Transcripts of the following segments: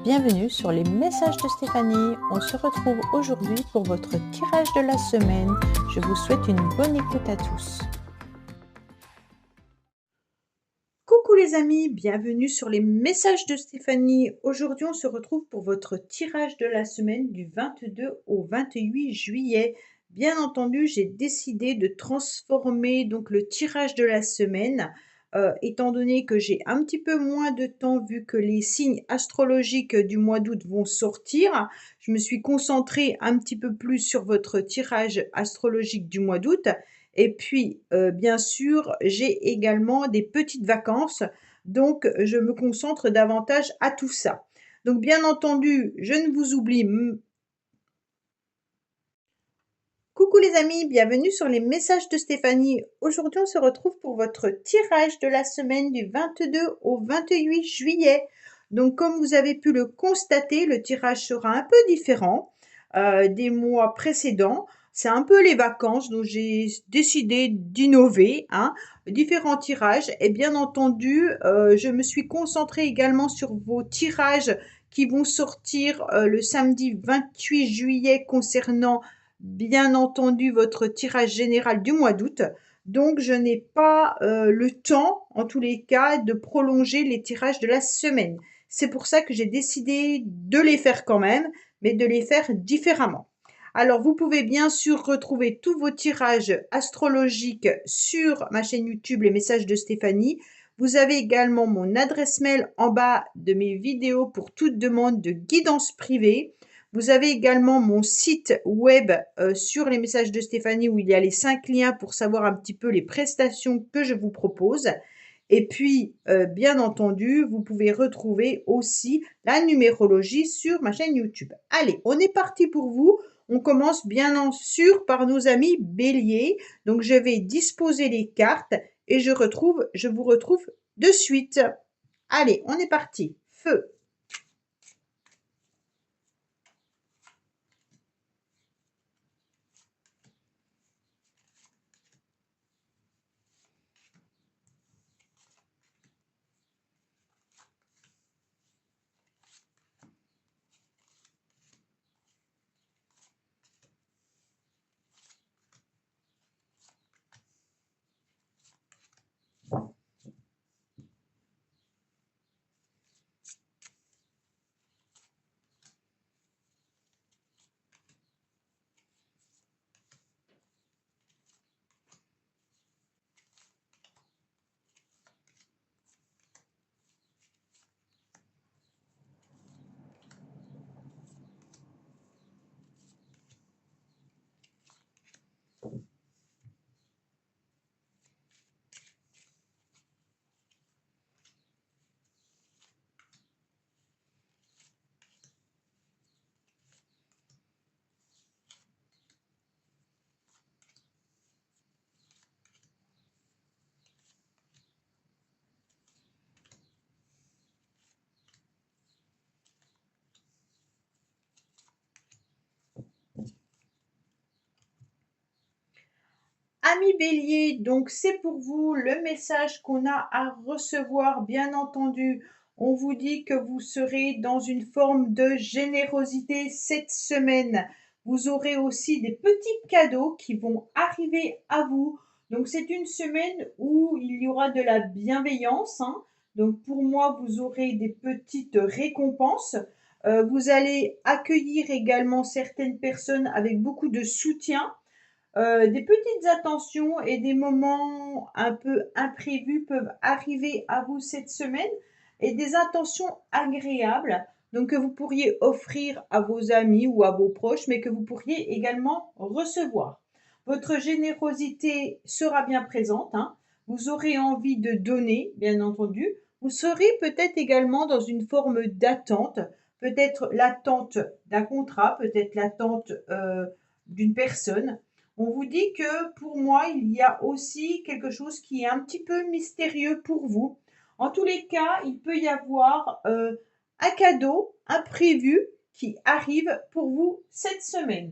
Bienvenue sur les messages de Stéphanie. On se retrouve aujourd'hui pour votre tirage de la semaine. Je vous souhaite une bonne écoute à tous. Coucou les amis, bienvenue sur les messages de Stéphanie. Aujourd'hui, on se retrouve pour votre tirage de la semaine du 22 au 28 juillet. Bien entendu, j'ai décidé de transformer donc le tirage de la semaine, étant donné que j'ai un petit peu moins de temps vu que les signes astrologiques du mois d'août vont sortir. Je me suis concentrée un petit peu plus sur votre tirage astrologique du mois d'août. Et puis, bien sûr, j'ai également des petites vacances, donc je me concentre davantage à tout ça. Donc bien entendu, je ne vous oublie. Coucou les amis, bienvenue sur les messages de Stéphanie. Aujourd'hui, on se retrouve pour votre tirage de la semaine du 22 au 28 juillet. Donc comme vous avez pu le constater, le tirage sera un peu différent des mois précédents. C'est un peu les vacances, donc j'ai décidé d'innover, différents tirages. Et bien entendu, je me suis concentrée également sur vos tirages qui vont sortir le samedi 28 juillet concernant bien entendu votre tirage général du mois d'août. Donc, je n'ai pas le temps, en tous les cas, de prolonger les tirages de la semaine. C'est pour ça que j'ai décidé de les faire quand même, mais de les faire différemment. Alors, vous pouvez bien sûr retrouver tous vos tirages astrologiques sur ma chaîne YouTube Les Messages de Stéphanie. Vous avez également mon adresse mail en bas de mes vidéos pour toute demande de guidance privée. Vous avez également mon site web sur les messages de Stéphanie où il y a les 5 liens pour savoir un petit peu les prestations que je vous propose. Et puis, bien entendu, vous pouvez retrouver aussi la numérologie sur ma chaîne YouTube. Allez, on est parti pour vous. On commence bien sûr par nos amis béliers. Donc, je vais disposer les cartes et je vous retrouve de suite. Allez, on est parti. Feu. Amis bélier, donc c'est pour vous le message qu'on a à recevoir, bien entendu. On vous dit que vous serez dans une forme de générosité cette semaine. Vous aurez aussi des petits cadeaux qui vont arriver à vous. Donc c'est une semaine où il y aura de la bienveillance. Donc pour moi, vous aurez des petites récompenses. Vous allez accueillir également certaines personnes avec beaucoup de soutien. Des petites attentions et des moments un peu imprévus peuvent arriver à vous cette semaine et des intentions agréables, donc que vous pourriez offrir à vos amis ou à vos proches, mais que vous pourriez également recevoir. Votre générosité sera bien présente, Vous aurez envie de donner, bien entendu. Vous serez peut-être également dans une forme d'attente, peut-être l'attente d'un contrat, peut-être l'attente d'une personne. On vous dit que pour moi, il y a aussi quelque chose qui est un petit peu mystérieux pour vous. En tous les cas, il peut y avoir un cadeau imprévu qui arrive pour vous cette semaine.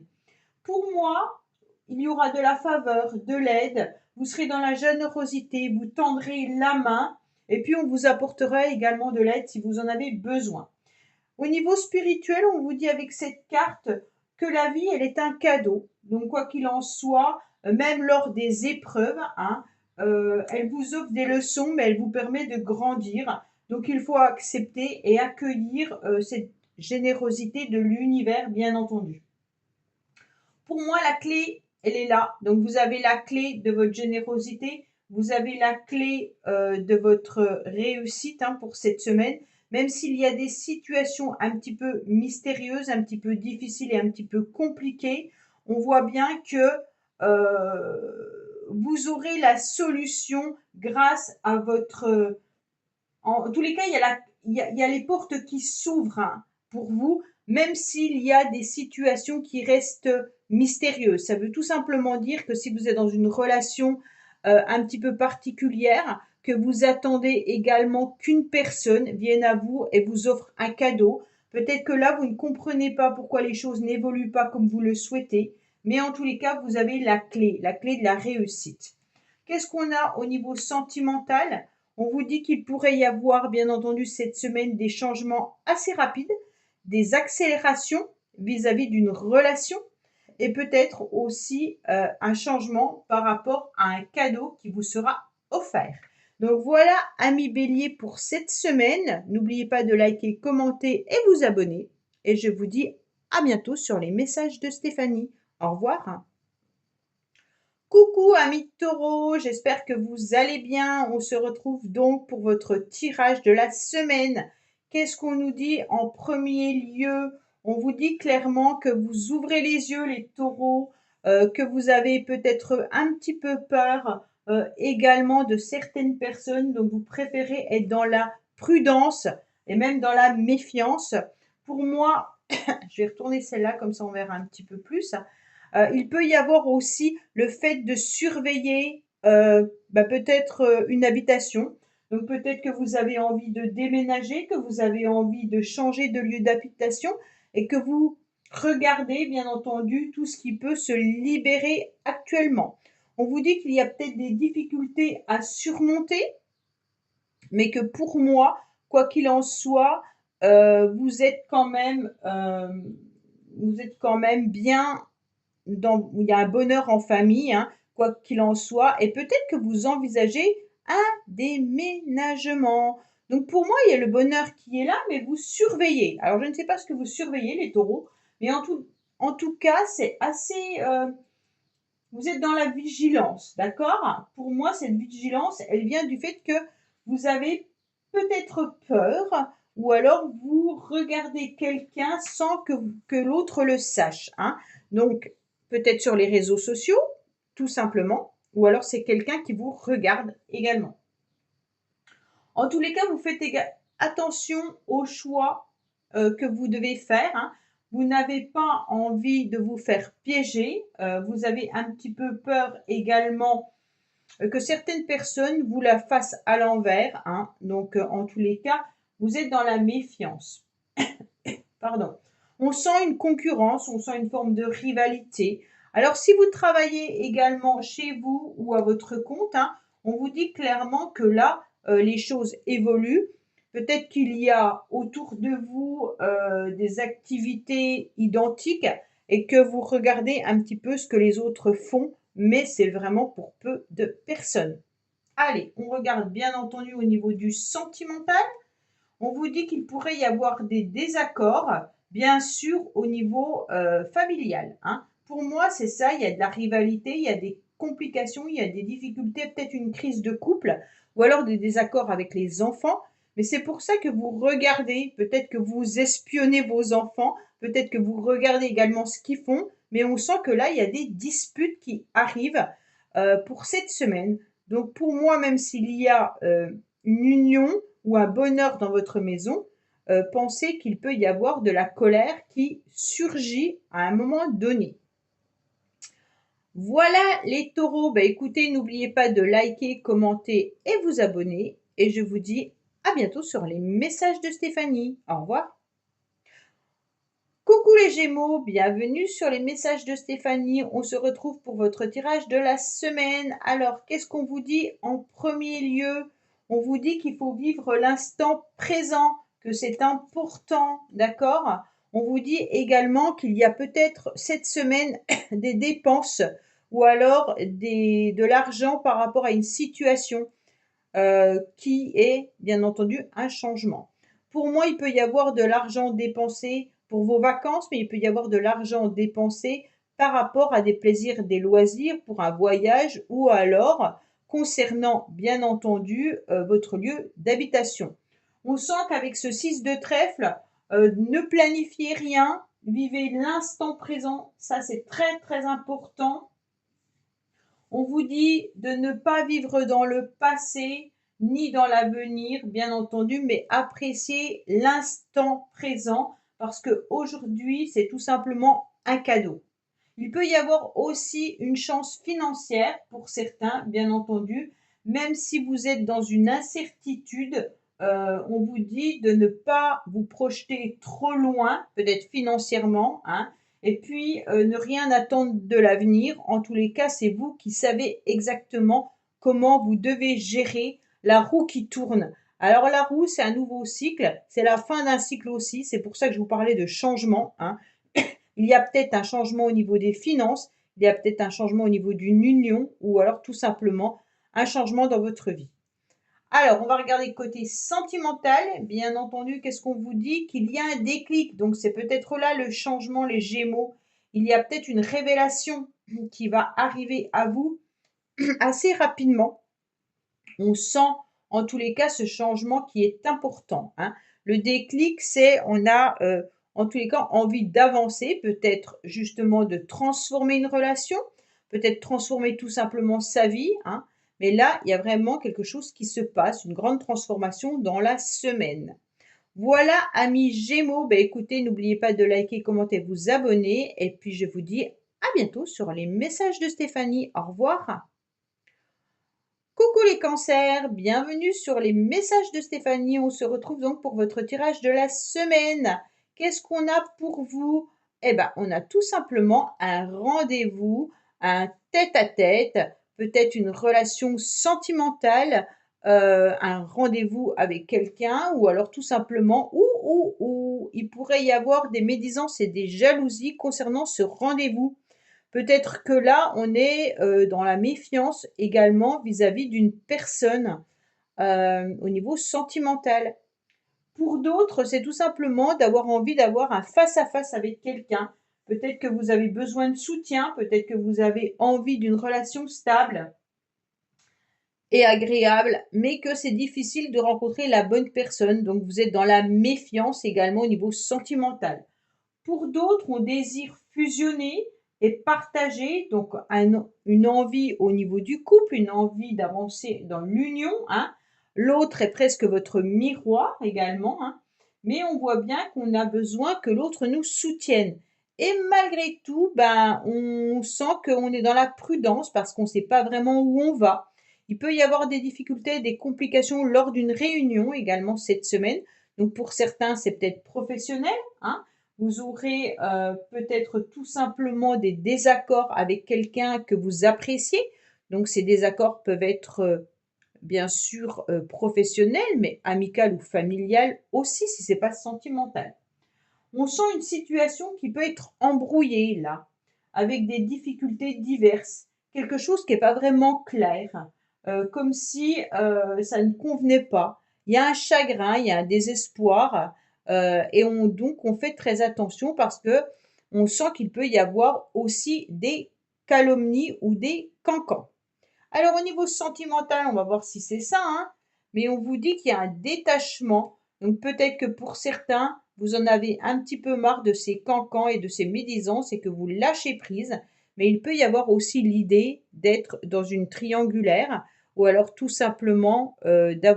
Pour moi, il y aura de la faveur, de l'aide, vous serez dans la générosité, vous tendrez la main et puis on vous apportera également de l'aide si vous en avez besoin. Au niveau spirituel, on vous dit avec cette carte que la vie, elle est un cadeau. Donc, quoi qu'il en soit, même lors des épreuves, hein, elle vous offre des leçons, mais elle vous permet de grandir. Donc, il faut accepter et accueillir cette générosité de l'univers, bien entendu. Pour moi, la clé, elle est là. Donc, vous avez la clé de votre générosité, vous avez la clé de votre réussite, hein, pour cette semaine. Même s'il y a des situations un petit peu mystérieuses, un petit peu difficiles et un petit peu compliquées, on voit bien que vous aurez la solution grâce à votre... En tous les cas, il y a les portes qui s'ouvrent, hein, pour vous, même s'il y a des situations qui restent mystérieuses. Ça veut tout simplement dire que si vous êtes dans une relation un petit peu particulière, que vous attendez également qu'une personne vienne à vous et vous offre un cadeau. Peut-être que là, vous ne comprenez pas pourquoi les choses n'évoluent pas comme vous le souhaitez, mais en tous les cas, vous avez la clé de la réussite. Qu'est-ce qu'on a au niveau sentimental? On vous dit qu'il pourrait y avoir, bien entendu, cette semaine des changements assez rapides, des accélérations vis-à-vis d'une relation et peut-être aussi un changement par rapport à un cadeau qui vous sera offert. Donc voilà, amis bélier, pour cette semaine. N'oubliez pas de liker, commenter et vous abonner. Et je vous dis à bientôt sur les messages de Stéphanie. Au revoir. Coucou amis taureaux, j'espère que vous allez bien. On se retrouve donc pour votre tirage de la semaine. Qu'est-ce qu'on nous dit en premier lieu? On vous dit clairement que vous ouvrez les yeux les taureaux, que vous avez peut-être un petit peu peur également de certaines personnes, donc vous préférez être dans la prudence et même dans la méfiance. Pour moi, je vais retourner celle-là comme ça on verra un petit peu plus. Il peut y avoir aussi le fait de surveiller peut-être une habitation. Donc peut-être que vous avez envie de déménager, que vous avez envie de changer de lieu d'habitation et que vous regardez bien entendu tout ce qui peut se libérer actuellement. On vous dit qu'il y a peut-être des difficultés à surmonter, mais que pour moi, quoi qu'il en soit, vous êtes quand même bien il y a un bonheur en famille, hein, quoi qu'il en soit, et peut-être que vous envisagez un déménagement. Donc pour moi, il y a le bonheur qui est là, mais vous surveillez. Alors je ne sais pas ce que vous surveillez, les taureaux, mais en tout cas, c'est assez... vous êtes dans la vigilance, d'accord? Pour moi, cette vigilance, elle vient du fait que vous avez peut-être peur, ou alors vous regardez quelqu'un sans que l'autre le sache, hein. Donc, peut-être sur les réseaux sociaux, tout simplement, ou alors c'est quelqu'un qui vous regarde également. En tous les cas, vous faites attention aux choix que vous devez faire, hein. Vous n'avez pas envie de vous faire piéger. Vous avez un petit peu peur également que certaines personnes vous la fassent à l'envers, hein. Donc, en tous les cas, vous êtes dans la méfiance. Pardon. On sent une concurrence, on sent une forme de rivalité. Alors, si vous travaillez également chez vous ou à votre compte, hein, on vous dit clairement que là, les choses évoluent. Peut-être qu'il y a autour de vous des activités identiques et que vous regardez un petit peu ce que les autres font, mais c'est vraiment pour peu de personnes. Allez, on regarde bien entendu au niveau du sentimental. On vous dit qu'il pourrait y avoir des désaccords, bien sûr, au niveau familial, hein. Pour moi, c'est ça, il y a de la rivalité, il y a des complications, il y a des difficultés, peut-être une crise de couple, ou alors des désaccords avec les enfants. Mais c'est pour ça que vous regardez, peut-être que vous espionnez vos enfants, peut-être que vous regardez également ce qu'ils font, mais on sent que là, il y a des disputes qui arrivent pour cette semaine. Donc pour moi, même s'il y a une union ou un bonheur dans votre maison, pensez qu'il peut y avoir de la colère qui surgit à un moment donné. Voilà les taureaux, écoutez, n'oubliez pas de liker, commenter et vous abonner. Et je vous dis à bientôt sur les messages de Stéphanie. Au revoir. Coucou les Gémeaux, bienvenue sur les messages de Stéphanie. On se retrouve pour votre tirage de la semaine. Alors, qu'est-ce qu'on vous dit en premier lieu? On vous dit qu'il faut vivre l'instant présent, que c'est important, d'accord? On vous dit également qu'il y a peut-être cette semaine des dépenses ou alors de l'argent par rapport à une situation qui est bien entendu un changement. Pour moi, il peut y avoir de l'argent dépensé pour vos vacances, mais il peut y avoir de l'argent dépensé par rapport à des plaisirs, des loisirs, pour un voyage ou alors concernant bien entendu votre lieu d'habitation. On sent qu'avec ce 6 de trèfle, ne planifiez rien, vivez l'instant présent, ça c'est très très important. On vous dit de ne pas vivre dans le passé ni dans l'avenir, bien entendu, mais apprécier l'instant présent parce que aujourd'hui, c'est tout simplement un cadeau. Il peut y avoir aussi une chance financière pour certains, bien entendu, même si vous êtes dans une incertitude, on vous dit de ne pas vous projeter trop loin, peut-être financièrement, hein, et puis ne rien attendre de l'avenir. En tous les cas, c'est vous qui savez exactement comment vous devez gérer la roue qui tourne. Alors la roue, c'est un nouveau cycle, c'est la fin d'un cycle aussi, c'est pour ça que je vous parlais de changement, hein. Il y a peut-être un changement au niveau des finances, il y a peut-être un changement au niveau d'une union ou alors tout simplement un changement dans votre vie. Alors, on va regarder côté sentimental. Bien entendu, qu'est-ce qu'on vous dit? Qu'il y a un déclic. Donc, c'est peut-être là le changement, les Gémeaux. Il y a peut-être une révélation qui va arriver à vous assez rapidement. On sent en tous les cas ce changement qui est important, hein. Le déclic, c'est on a en tous les cas envie d'avancer, peut-être justement de transformer une relation, peut-être transformer tout simplement sa vie, hein. Mais là, il y a vraiment quelque chose qui se passe, une grande transformation dans la semaine. Voilà, amis Gémeaux, ben écoutez, n'oubliez pas de liker, commenter, vous abonner. Et puis, je vous dis à bientôt sur les messages de Stéphanie. Au revoir. Coucou les cancers, bienvenue sur les messages de Stéphanie. On se retrouve donc pour votre tirage de la semaine. Qu'est-ce qu'on a pour vous? Eh bien, on a tout simplement un rendez-vous, un tête-à-tête, peut-être une relation sentimentale, un rendez-vous avec quelqu'un ou alors tout simplement, ou il pourrait y avoir des médisances et des jalousies concernant ce rendez-vous. Peut-être que là, on est dans la méfiance également vis-à-vis d'une personne au niveau sentimental. Pour d'autres, c'est tout simplement d'avoir envie d'avoir un face-à-face avec quelqu'un. Peut-être que vous avez besoin de soutien, peut-être que vous avez envie d'une relation stable et agréable, mais que c'est difficile de rencontrer la bonne personne. Donc, vous êtes dans la méfiance également au niveau sentimental. Pour d'autres, on désire fusionner et partager, donc une envie au niveau du couple, une envie d'avancer dans l'union, hein. L'autre est presque votre miroir également, hein. Mais on voit bien qu'on a besoin que l'autre nous soutienne. Et malgré tout, ben, on sent qu'on est dans la prudence parce qu'on ne sait pas vraiment où on va. Il peut y avoir des difficultés, des complications lors d'une réunion également cette semaine. Donc pour certains, c'est peut-être professionnel, hein. Vous aurez peut-être tout simplement des désaccords avec quelqu'un que vous appréciez. Donc ces désaccords peuvent être bien sûr professionnels, mais amical ou familial aussi si ce n'est pas sentimental. On sent une situation qui peut être embrouillée là, avec des difficultés diverses, quelque chose qui n'est pas vraiment clair, comme si ça ne convenait pas. Il y a un chagrin, il y a un désespoir, et donc on fait très attention parce que on sent qu'il peut y avoir aussi des calomnies ou des cancans. Alors au niveau sentimental, on va voir si c'est ça, hein, mais on vous dit qu'il y a un détachement. Donc peut-être que pour certains, vous en avez un petit peu marre de ces cancans et de ces médisances et que vous lâchez prise. Mais il peut y avoir aussi l'idée d'être dans une triangulaire ou alors tout simplement d'en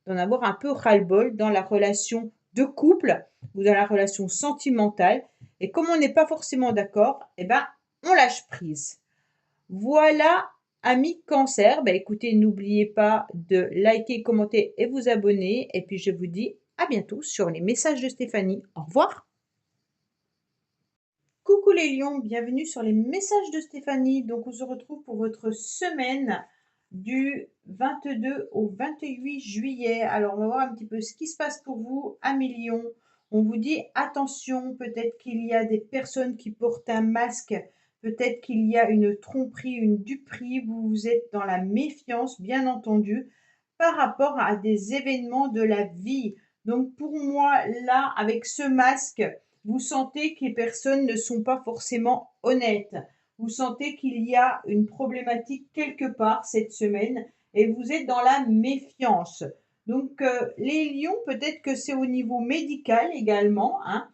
avoir un peu ras-le-bol dans la relation de couple ou dans la relation sentimentale. Et comme on n'est pas forcément d'accord, eh ben, on lâche prise. Voilà, amis cancer. Bah, écoutez, n'oubliez pas de liker, commenter et vous abonner. Et puis, je vous dis à bientôt sur les messages de Stéphanie. Au revoir. Coucou les lions, bienvenue sur les messages de Stéphanie. Donc, on se retrouve pour votre semaine du 22 au 28 juillet. Alors, on va voir un petit peu ce qui se passe pour vous à Million. On vous dit attention, peut-être qu'il y a des personnes qui portent un masque, peut-être qu'il y a une tromperie, une duperie, vous êtes dans la méfiance, bien entendu, par rapport à des événements de la vie. Donc pour moi, là, avec ce masque, vous sentez que les personnes ne sont pas forcément honnêtes. Vous sentez qu'il y a une problématique quelque part cette semaine et vous êtes dans la méfiance. Donc les lions, peut-être que c'est au niveau médical également, hein.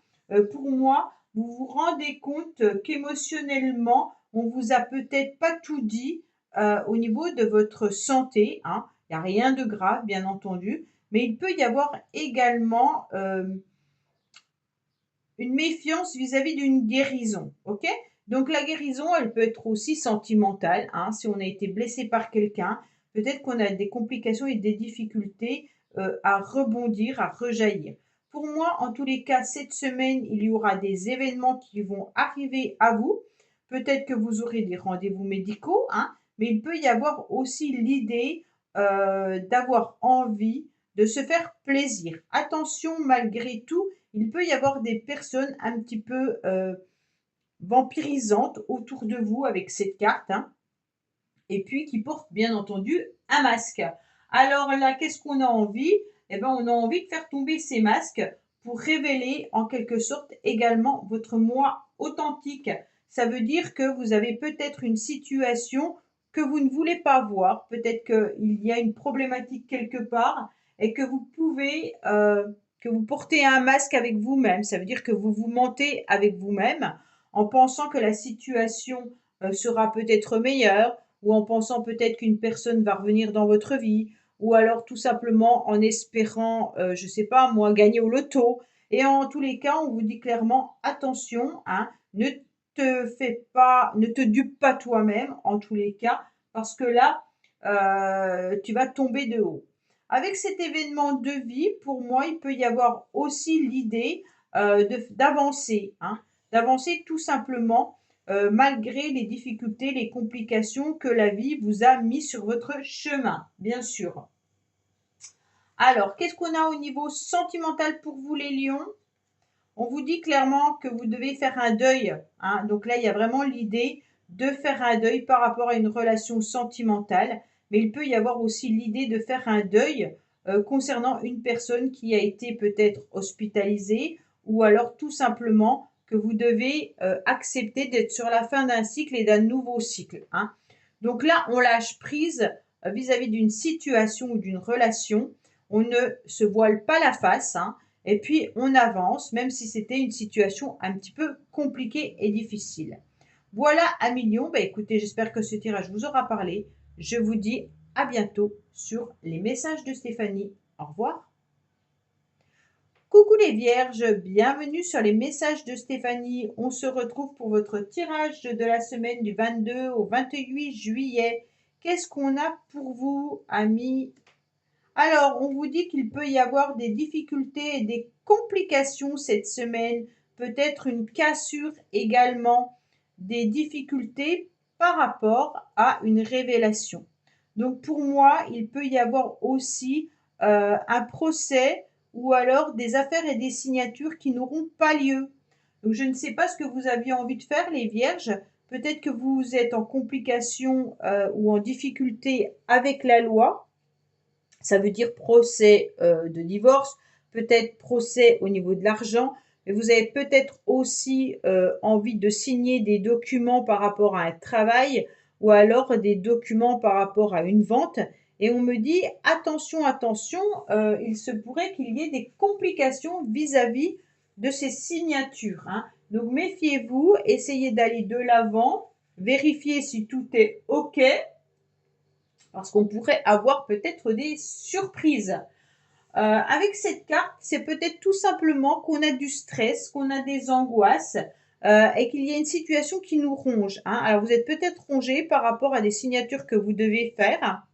Pour moi, vous vous rendez compte qu'émotionnellement, on vous a peut-être pas tout dit au niveau de votre santé, hein. Il n'y a rien de grave, bien entendu, mais il peut y avoir également une méfiance vis-à-vis d'une guérison, ok? Donc la guérison, elle peut être aussi sentimentale, hein, si on a été blessé par quelqu'un, peut-être qu'on a des complications et des difficultés à rebondir, à rejaillir. Pour moi, en tous les cas, cette semaine, il y aura des événements qui vont arriver à vous. Peut-être que vous aurez des rendez-vous médicaux, hein, mais il peut y avoir aussi l'idée d'avoir envie de se faire plaisir. Attention, malgré tout, il peut y avoir des personnes un petit peu vampirisantes autour de vous avec cette carte, hein, et puis qui portent bien entendu un masque. Alors là, qu'est-ce qu'on a envie? Eh bien, on a envie de faire tomber ces masques pour révéler en quelque sorte également votre moi authentique. Ça veut dire que vous avez peut-être une situation que vous ne voulez pas voir, peut-être qu'il y a une problématique quelque part et que vous pouvez, que vous portez un masque avec vous-même. Ça veut dire que vous vous mentez avec vous-même en pensant que la situation sera peut-être meilleure ou en pensant peut-être qu'une personne va revenir dans votre vie ou alors tout simplement en espérant, je sais pas moi, gagner au loto. Et en tous les cas, on vous dit clairement attention, hein, ne te dupe pas toi-même en tous les cas, parce que là, tu vas tomber de haut. Avec cet événement de vie, pour moi, il peut y avoir aussi l'idée d'avancer, hein, d'avancer tout simplement malgré les difficultés, les complications que la vie vous a mis sur votre chemin, bien sûr. Alors, qu'est-ce qu'on a au niveau sentimental pour vous les lions? On vous dit clairement que vous devez faire un deuil, hein. Donc là, il y a vraiment l'idée de faire un deuil par rapport à une relation sentimentale, mais il peut y avoir aussi l'idée de faire un deuil concernant une personne qui a été peut-être hospitalisée ou alors tout simplement que vous devez accepter d'être sur la fin d'un cycle et d'un nouveau cycle, hein. Donc là, on lâche prise vis-à-vis d'une situation ou d'une relation. On ne se voile pas la face, hein. Et puis, on avance, même si c'était une situation un petit peu compliquée et difficile. Voilà, à million. Bah, écoutez, j'espère que ce tirage vous aura parlé. Je vous dis à bientôt sur les messages de Stéphanie. Au revoir. Coucou les vierges, bienvenue sur les messages de Stéphanie. On se retrouve pour votre tirage de la semaine du 22 au 28 juillet. Qu'est-ce qu'on a pour vous, amis? Alors, on vous dit qu'il peut y avoir des difficultés et des complications cette semaine, peut-être une cassure également, des difficultés par rapport à une révélation. Donc pour moi, il peut y avoir aussi un procès ou alors des affaires et des signatures qui n'auront pas lieu. Donc je ne sais pas ce que vous aviez envie de faire, les vierges. Peut-être que vous êtes en complication ou en difficulté avec la loi. Ça veut dire procès de divorce, peut-être procès au niveau de l'argent, mais vous avez peut-être aussi envie de signer des documents par rapport à un travail ou alors des documents par rapport à une vente. Et on me dit attention, attention, il se pourrait qu'il y ait des complications vis-à-vis de ces signatures, hein. Donc méfiez-vous, essayez d'aller de l'avant, vérifiez si tout est OK parce qu'on pourrait avoir peut-être des surprises. Avec cette carte, c'est peut-être tout simplement qu'on a du stress, qu'on a des angoisses et qu'il y a une situation qui nous ronge, hein. Alors vous êtes peut-être rongé par rapport à des signatures que vous devez faire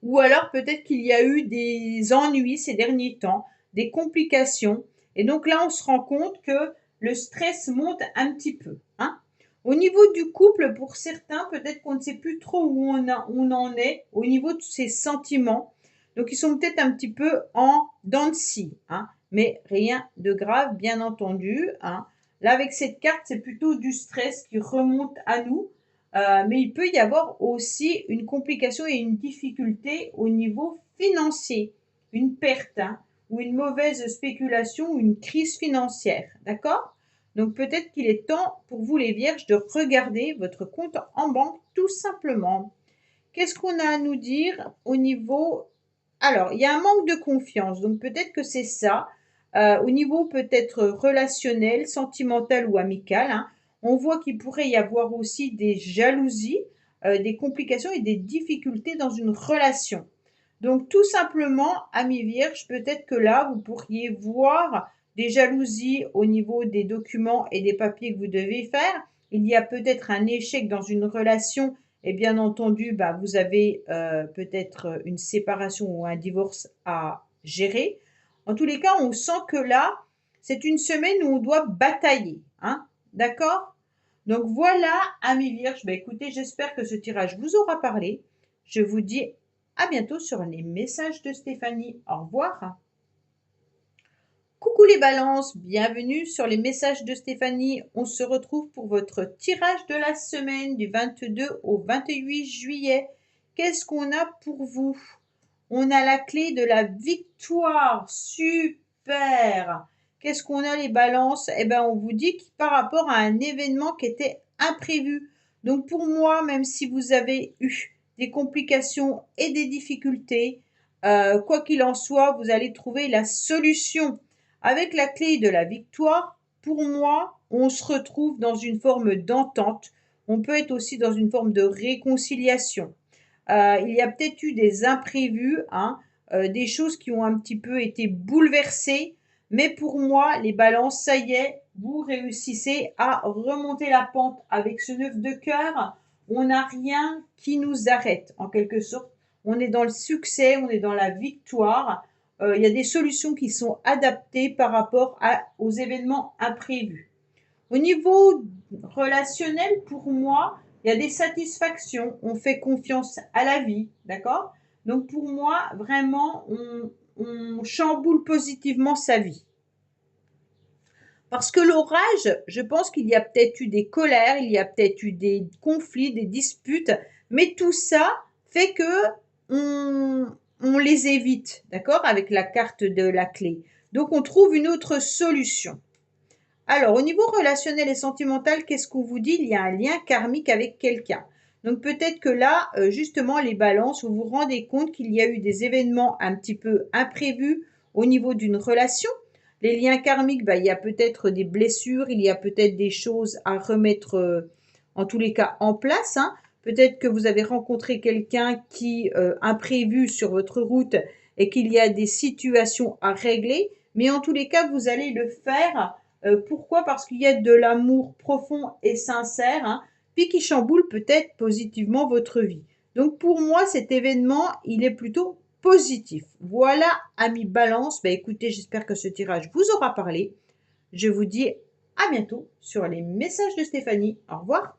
ou alors peut-être qu'il y a eu des ennuis ces derniers temps, des complications et donc là on se rend compte que le stress monte un petit peu, hein. Au niveau du couple, pour certains, peut-être qu'on ne sait plus trop où on en est au niveau de ses sentiments. Donc, ils sont peut-être un petit peu en dents de scie, hein, mais rien de grave, bien entendu, hein. Là, avec cette carte, c'est plutôt du stress qui remonte à nous. Mais il peut y avoir aussi une complication et une difficulté au niveau financier, une perte, hein, ou une mauvaise spéculation ou une crise financière. D'accord? Donc peut-être qu'il est temps pour vous les vierges de regarder votre compte en banque tout simplement. Qu'est-ce qu'on a à nous dire au niveau... Alors, il y a un manque de confiance, donc peut-être que c'est ça. Au niveau peut-être relationnel, sentimental ou amical, hein, on voit qu'il pourrait y avoir aussi des jalousies, des complications et des difficultés dans une relation. Donc tout simplement, amis vierges, peut-être que là, vous pourriez voir des jalousies au niveau des documents et des papiers que vous devez faire. Il y a peut-être un échec dans une relation et bien entendu, bah, vous avez peut-être une séparation ou un divorce à gérer. En tous les cas, on sent que là, c'est une semaine où on doit batailler, hein, d'accord? Donc voilà, amis vierges, bah, écoutez, j'espère que ce tirage vous aura parlé. Je vous dis à bientôt sur les messages de Stéphanie. Au revoir. Coucou les balances, bienvenue sur les messages de Stéphanie. On se retrouve pour votre tirage de la semaine du 22 au 28 juillet. Qu'est-ce qu'on a pour vous? On a la clé de la victoire. Super. Qu'est-ce qu'on a les balances? Eh bien, on vous dit que par rapport à un événement qui était imprévu. Donc pour moi, même si vous avez eu des complications et des difficultés, quoi qu'il en soit, vous allez trouver la solution. Avec la clé de la victoire, pour moi, on se retrouve dans une forme d'entente. On peut être aussi dans une forme de réconciliation. Il y a peut-être eu des imprévus, hein, des choses qui ont un petit peu été bouleversées. Mais pour moi, les balances, ça y est, vous réussissez à remonter la pente avec ce 9 de cœur. On n'a rien qui nous arrête, en quelque sorte. On est dans le succès, on est dans la victoire. Il y a des solutions qui sont adaptées par rapport aux événements imprévus. Au niveau relationnel, pour moi, il y a des satisfactions. On fait confiance à la vie, d'accord? Donc pour moi, vraiment, on chamboule positivement sa vie. Parce que l'orage, je pense qu'il y a peut-être eu des colères, il y a peut-être eu des conflits, des disputes, mais tout ça fait que on les évite, d'accord? Avec la carte de la clé. Donc on trouve une autre solution. Alors, au niveau relationnel et sentimental, qu'est-ce qu'on vous dit? Il y a un lien karmique avec quelqu'un. Donc peut-être que là, justement, les balances, vous vous rendez compte qu'il y a eu des événements un petit peu imprévus au niveau d'une relation. Les liens karmiques, bah, il y a peut-être des blessures, il y a peut-être des choses à remettre, en tous les cas, en place, hein. Peut-être que vous avez rencontré quelqu'un qui, imprévu sur votre route et qu'il y a des situations à régler. Mais en tous les cas, vous allez le faire. Pourquoi? Parce qu'il y a de l'amour profond et sincère, hein, puis qui chamboule peut-être positivement votre vie. Donc pour moi, cet événement, il est plutôt positif. Voilà, amis Balance. Bah, écoutez, j'espère que ce tirage vous aura parlé. Je vous dis à bientôt sur les messages de Stéphanie. Au revoir.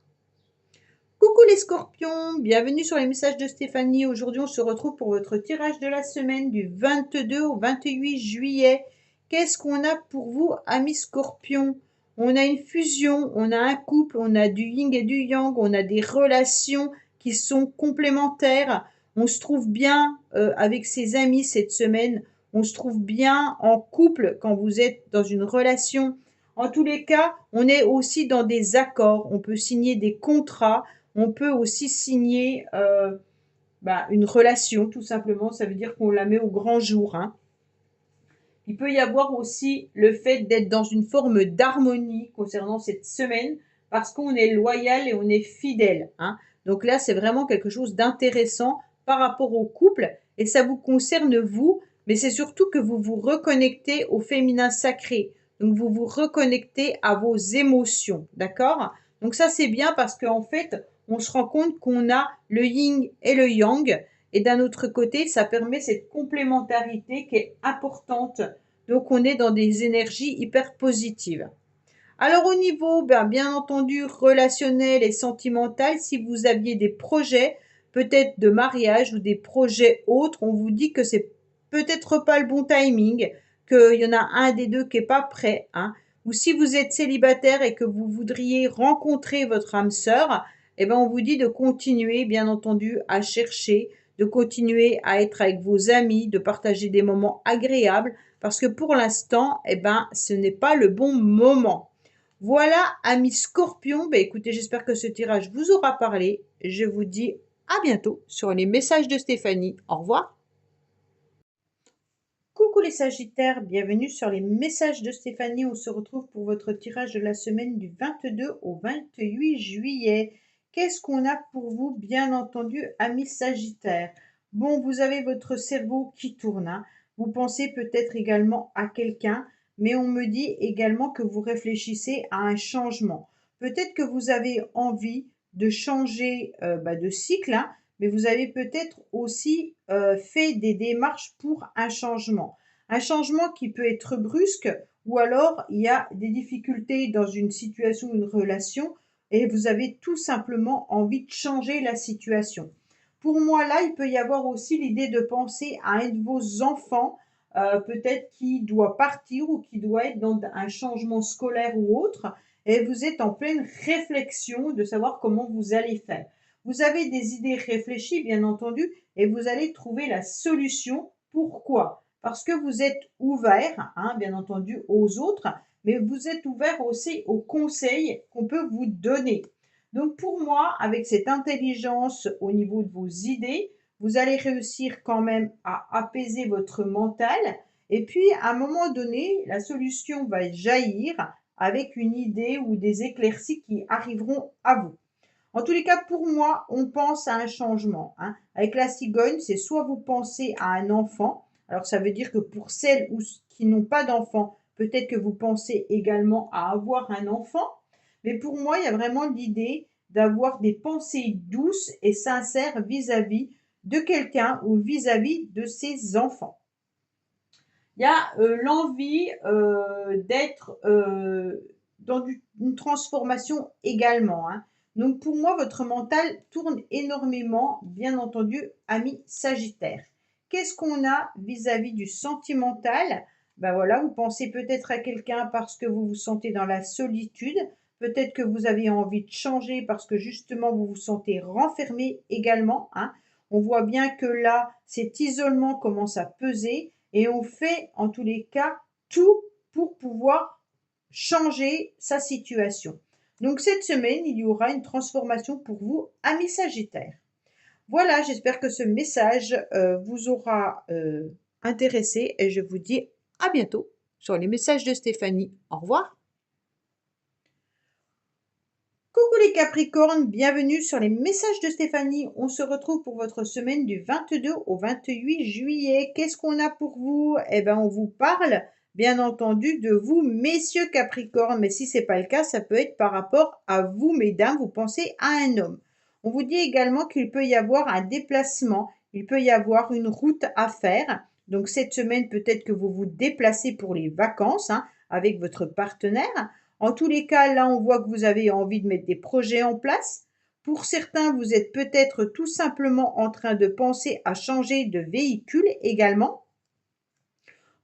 Coucou les scorpions, bienvenue sur les messages de Stéphanie. Aujourd'hui, on se retrouve pour votre tirage de la semaine du 22 au 28 juillet. Qu'est-ce qu'on a pour vous, amis scorpions? On a une fusion, on a un couple, on a du yin et du yang, on a des relations qui sont complémentaires. On se trouve bien avec ses amis cette semaine. On se trouve bien en couple quand vous êtes dans une relation. En tous les cas, on est aussi dans des accords. On peut signer des contrats. On peut aussi signer une relation, tout simplement. Ça veut dire qu'on la met au grand jour, hein. Il peut y avoir aussi le fait d'être dans une forme d'harmonie concernant cette semaine parce qu'on est loyal et on est fidèle, hein. Donc là, c'est vraiment quelque chose d'intéressant par rapport au couple et ça vous concerne vous, mais c'est surtout que vous vous reconnectez au féminin sacré. Donc vous vous reconnectez à vos émotions, d'accord? Donc ça, c'est bien parce qu'en fait, on se rend compte qu'on a le yin et le yang. Et d'un autre côté, ça permet cette complémentarité qui est importante. Donc, on est dans des énergies hyper positives. Alors au niveau, bien entendu, relationnel et sentimental, si vous aviez des projets, peut-être de mariage ou des projets autres, on vous dit que c'est peut-être pas le bon timing, qu'il y en a un des deux qui est pas prêt, hein. Ou si vous êtes célibataire et que vous voudriez rencontrer votre âme sœur, eh ben on vous dit de continuer, bien entendu, à chercher, de continuer à être avec vos amis, de partager des moments agréables, parce que pour l'instant, eh ben, ce n'est pas le bon moment. Voilà, amis scorpions, écoutez, j'espère que ce tirage vous aura parlé. Je vous dis à bientôt sur les messages de Stéphanie. Au revoir. Coucou les Sagittaires, bienvenue sur les messages de Stéphanie. On se retrouve pour votre tirage de la semaine du 22 au 28 juillet. Qu'est-ce qu'on a pour vous, bien entendu, amis Sagittaires? Bon, vous avez votre cerveau qui tourne, hein. Vous pensez peut-être également à quelqu'un, mais on me dit également que vous réfléchissez à un changement. Peut-être que vous avez envie de changer de cycle, hein, mais vous avez peut-être aussi fait des démarches pour un changement. Un changement qui peut être brusque ou alors il y a des difficultés dans une situation, une relation et vous avez tout simplement envie de changer la situation. Pour moi, là, il peut y avoir aussi l'idée de penser à un de vos enfants, peut-être qui doit partir ou qui doit être dans un changement scolaire ou autre, et vous êtes en pleine réflexion de savoir comment vous allez faire. Vous avez des idées réfléchies, bien entendu, et vous allez trouver la solution. Pourquoi? Parce que vous êtes ouvert, hein, bien entendu, aux autres, mais vous êtes ouvert aussi aux conseils qu'on peut vous donner. Donc pour moi, avec cette intelligence au niveau de vos idées, vous allez réussir quand même à apaiser votre mental. Et puis, à un moment donné, la solution va jaillir avec une idée ou des éclaircies qui arriveront à vous. En tous les cas, pour moi, on pense à un changement, hein. Avec la cigogne, c'est soit vous pensez à un enfant, alors ça veut dire que pour celles qui n'ont pas d'enfant, peut-être que vous pensez également à avoir un enfant, mais pour moi, il y a vraiment l'idée d'avoir des pensées douces et sincères vis-à-vis de quelqu'un ou vis-à-vis de ses enfants. Il y a l'envie d'être dans une transformation également, hein. Donc pour moi, votre mental tourne énormément, bien entendu, ami Sagittaire. Qu'est-ce qu'on a vis-à-vis du sentimental? Ben voilà, vous pensez peut-être à quelqu'un parce que vous vous sentez dans la solitude. Peut-être que vous avez envie de changer parce que justement vous vous sentez renfermé également, hein. On voit bien que là, cet isolement commence à peser et on fait en tous les cas tout pour pouvoir changer sa situation. Donc cette semaine, il y aura une transformation pour vous, amis Sagittaire. Voilà, j'espère que ce message vous aura intéressé et je vous dis à bientôt sur les messages de Stéphanie. Au revoir. Coucou les Capricornes, bienvenue sur les messages de Stéphanie. On se retrouve pour votre semaine du 22 au 28 juillet. Qu'est-ce qu'on a pour vous? Eh bien, on vous parle, bien entendu, de vous, messieurs Capricornes. Mais si ce n'est pas le cas, ça peut être par rapport à vous, mesdames. Vous pensez à un homme. On vous dit également qu'il peut y avoir un déplacement. Il peut y avoir une route à faire. Donc, cette semaine, peut-être que vous vous déplacez pour les vacances, hein, avec votre partenaire. En tous les cas, là, on voit que vous avez envie de mettre des projets en place. Pour certains, vous êtes peut-être tout simplement en train de penser à changer de véhicule également.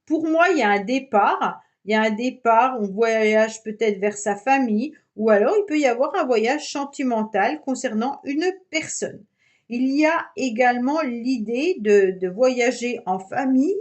Pour moi, il y a un départ. Il y a un départ, on voyage peut-être vers sa famille ou alors il peut y avoir un voyage sentimental concernant une personne. Il y a également l'idée de voyager en famille,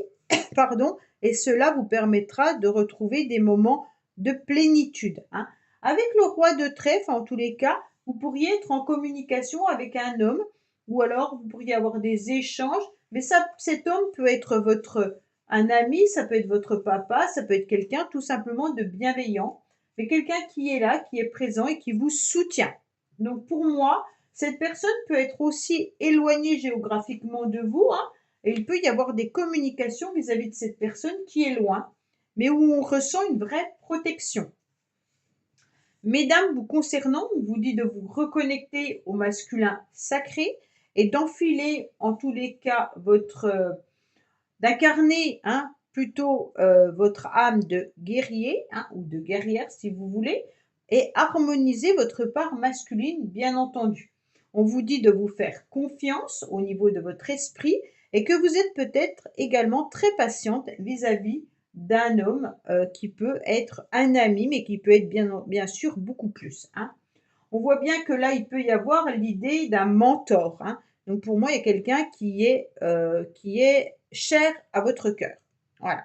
pardon, et cela vous permettra de retrouver des moments de plénitude, hein. Avec le roi de trèfle, en tous les cas, vous pourriez être en communication avec un homme ou alors vous pourriez avoir des échanges, mais cet homme peut être un ami, ça peut être votre papa, ça peut être quelqu'un tout simplement de bienveillant, mais quelqu'un qui est là, qui est présent et qui vous soutient. Donc pour moi, cette personne peut être aussi éloignée géographiquement de vous, hein, et il peut y avoir des communications vis-à-vis de cette personne qui est loin, mais où on ressent une vraie protection. Mesdames, vous concernant, on vous dit de vous reconnecter au masculin sacré et d'enfiler en tous les cas d'incarner, hein, plutôt votre âme de guerrier hein, ou de guerrière si vous voulez, et harmoniser votre part masculine, bien entendu. On vous dit de vous faire confiance au niveau de votre esprit et que vous êtes peut-être également très patiente vis-à-vis d'un homme qui peut être un ami, mais qui peut être bien sûr beaucoup plus. Hein. On voit bien que là, il peut y avoir l'idée d'un mentor. Hein. Donc pour moi, il y a quelqu'un qui est cher à votre cœur. Voilà.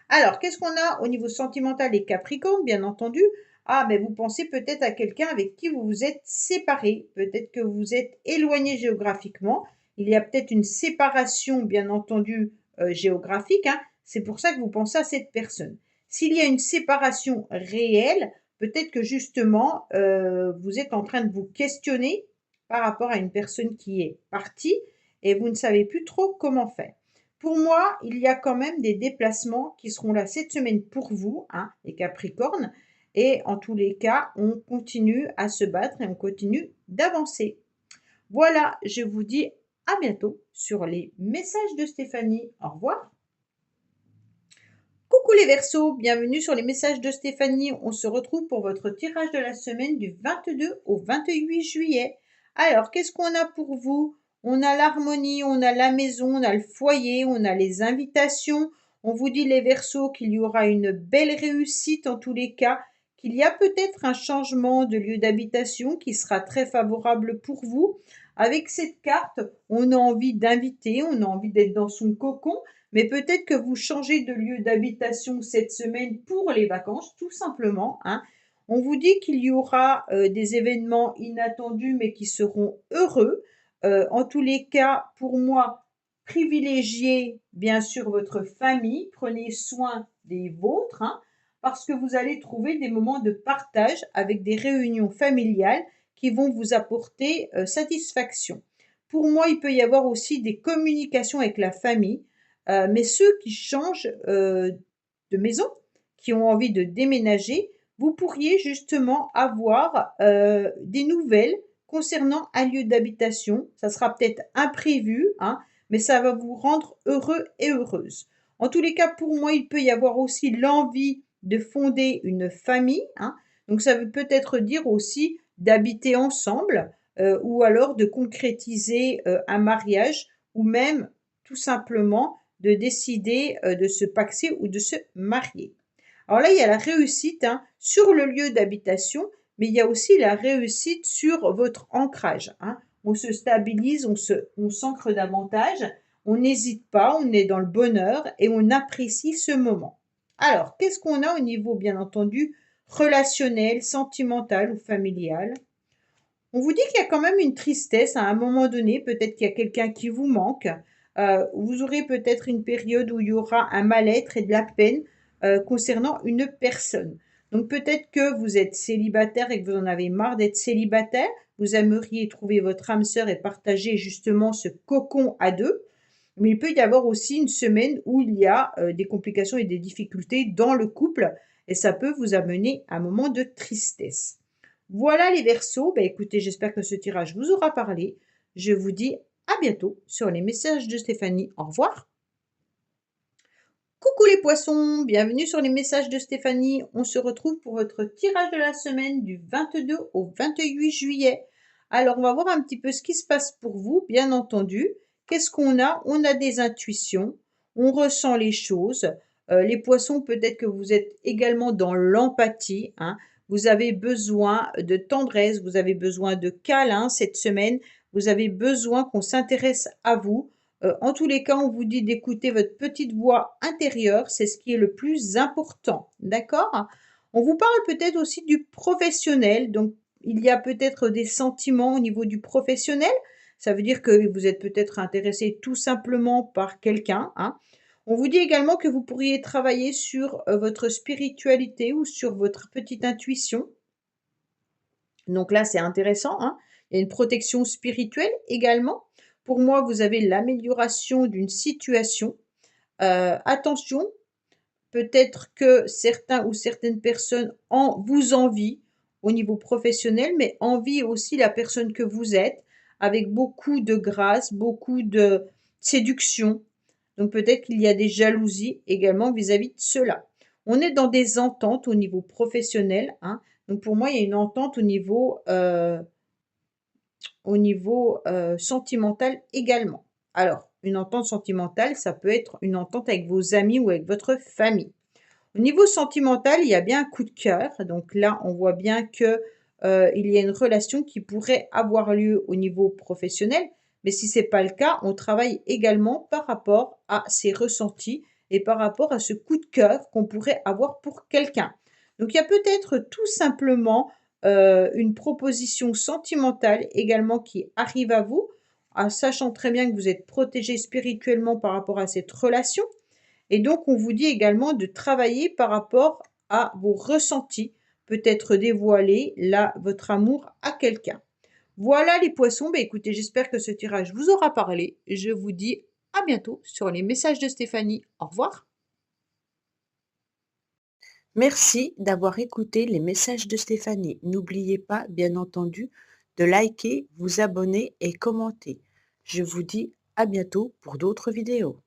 Alors, qu'est-ce qu'on a au niveau sentimental et Capricorne, bien entendu? Ah, mais vous pensez peut-être à quelqu'un avec qui vous vous êtes séparé. Peut-être que vous êtes éloigné géographiquement. Il y a peut-être une séparation, bien entendu, géographique. Hein. C'est pour ça que vous pensez à cette personne. S'il y a une séparation réelle, peut-être que justement, vous êtes en train de vous questionner par rapport à une personne qui est partie et vous ne savez plus trop comment faire. Pour moi, il y a quand même des déplacements qui seront là cette semaine pour vous, hein, les Capricornes. Et en tous les cas, on continue à se battre et on continue d'avancer. Voilà, je vous dis à bientôt sur les messages de Stéphanie. Au revoir. Coucou les Verseaux, bienvenue sur les messages de Stéphanie. On se retrouve pour votre tirage de la semaine du 22 au 28 juillet. Alors, qu'est-ce qu'on a pour vous? On a l'harmonie, on a la maison, on a le foyer, on a les invitations. On vous dit les Verseaux qu'il y aura une belle réussite en tous les cas, qu'il y a peut-être un changement de lieu d'habitation qui sera très favorable pour vous. Avec cette carte, on a envie d'inviter, on a envie d'être dans son cocon. Mais peut-être que vous changez de lieu d'habitation cette semaine pour les vacances, tout simplement. Hein. On vous dit qu'il y aura des événements inattendus, mais qui seront heureux. En tous les cas, pour moi, privilégiez bien sûr votre famille, prenez soin des vôtres, hein, parce que vous allez trouver des moments de partage avec des réunions familiales qui vont vous apporter satisfaction. Pour moi, il peut y avoir aussi des communications avec la famille. Mais ceux qui changent de maison, qui ont envie de déménager, vous pourriez justement avoir des nouvelles concernant un lieu d'habitation. Ça sera peut-être imprévu, hein, mais ça va vous rendre heureux et heureuse. En tous les cas, pour moi, il peut y avoir aussi l'envie de fonder une famille. Hein. Donc ça veut peut-être dire aussi d'habiter ensemble ou alors de concrétiser un mariage ou même tout simplement de décider de se paxer ou de se marier. Alors là, il y a la réussite hein, sur le lieu d'habitation, mais il y a aussi la réussite sur votre ancrage. Hein. On se stabilise, on s'ancre davantage, on n'hésite pas, on est dans le bonheur et on apprécie ce moment. Alors, qu'est-ce qu'on a au niveau, bien entendu, relationnel, sentimental ou familial? On vous dit qu'il y a quand même une tristesse à un moment donné, peut-être qu'il y a quelqu'un qui vous manque. Vous aurez peut-être une période où il y aura un mal-être et de la peine concernant une personne. Donc peut-être que vous êtes célibataire et que vous en avez marre d'être célibataire. Vous aimeriez trouver votre âme sœur et partager justement ce cocon à deux. Mais il peut y avoir aussi une semaine où il y a des complications et des difficultés dans le couple et ça peut vous amener à un moment de tristesse. Voilà les Verseaux. Ben, écoutez, j'espère que ce tirage vous aura parlé. Je vous dis à bientôt sur les messages de Stéphanie. Au revoir. Coucou les poissons, bienvenue sur les messages de Stéphanie. On se retrouve pour votre tirage de la semaine du 22 au 28 juillet. Alors, on va voir un petit peu ce qui se passe pour vous, bien entendu. Qu'est-ce qu'on a? On a des intuitions, on ressent les choses. Les poissons, peut-être que vous êtes également dans l'empathie. Hein. Vous avez besoin de tendresse, vous avez besoin de câlin cette semaine. Vous avez besoin qu'on s'intéresse à vous. En tous les cas, on vous dit d'écouter votre petite voix intérieure, c'est ce qui est le plus important, d'accord? On vous parle peut-être aussi du professionnel, donc il y a peut-être des sentiments au niveau du professionnel, ça veut dire que vous êtes peut-être intéressé tout simplement par quelqu'un, hein. On vous dit également que vous pourriez travailler sur votre spiritualité ou sur votre petite intuition. Donc là, c'est intéressant, hein. Il y a une protection spirituelle également. Pour moi, vous avez l'amélioration d'une situation. Attention, peut-être que certains ou certaines personnes vous envient au niveau professionnel, mais envient aussi la personne que vous êtes, avec beaucoup de grâce, beaucoup de séduction. Donc peut-être qu'il y a des jalousies également vis-à-vis de cela. On est dans des ententes au niveau professionnel, hein. Donc pour moi, il y a une entente au niveau sentimental également. Alors, une entente sentimentale, ça peut être une entente avec vos amis ou avec votre famille. Au niveau sentimental, il y a bien un coup de cœur. Donc là, on voit bien que, il y a une relation qui pourrait avoir lieu au niveau professionnel. Mais si c'est pas le cas, on travaille également par rapport à ces ressentis et par rapport à ce coup de cœur qu'on pourrait avoir pour quelqu'un. Donc il y a peut-être tout simplement, une proposition sentimentale également qui arrive à vous, en sachant très bien que vous êtes protégé spirituellement par rapport à cette relation. Et donc, on vous dit également de travailler par rapport à vos ressentis, peut-être dévoiler là votre amour à quelqu'un. Voilà les poissons, bah écoutez, j'espère que ce tirage vous aura parlé. Je vous dis à bientôt sur les messages de Stéphanie. Au revoir. Merci d'avoir écouté les messages de Stéphanie. N'oubliez pas, bien entendu, de liker, vous abonner et commenter. Je vous dis à bientôt pour d'autres vidéos.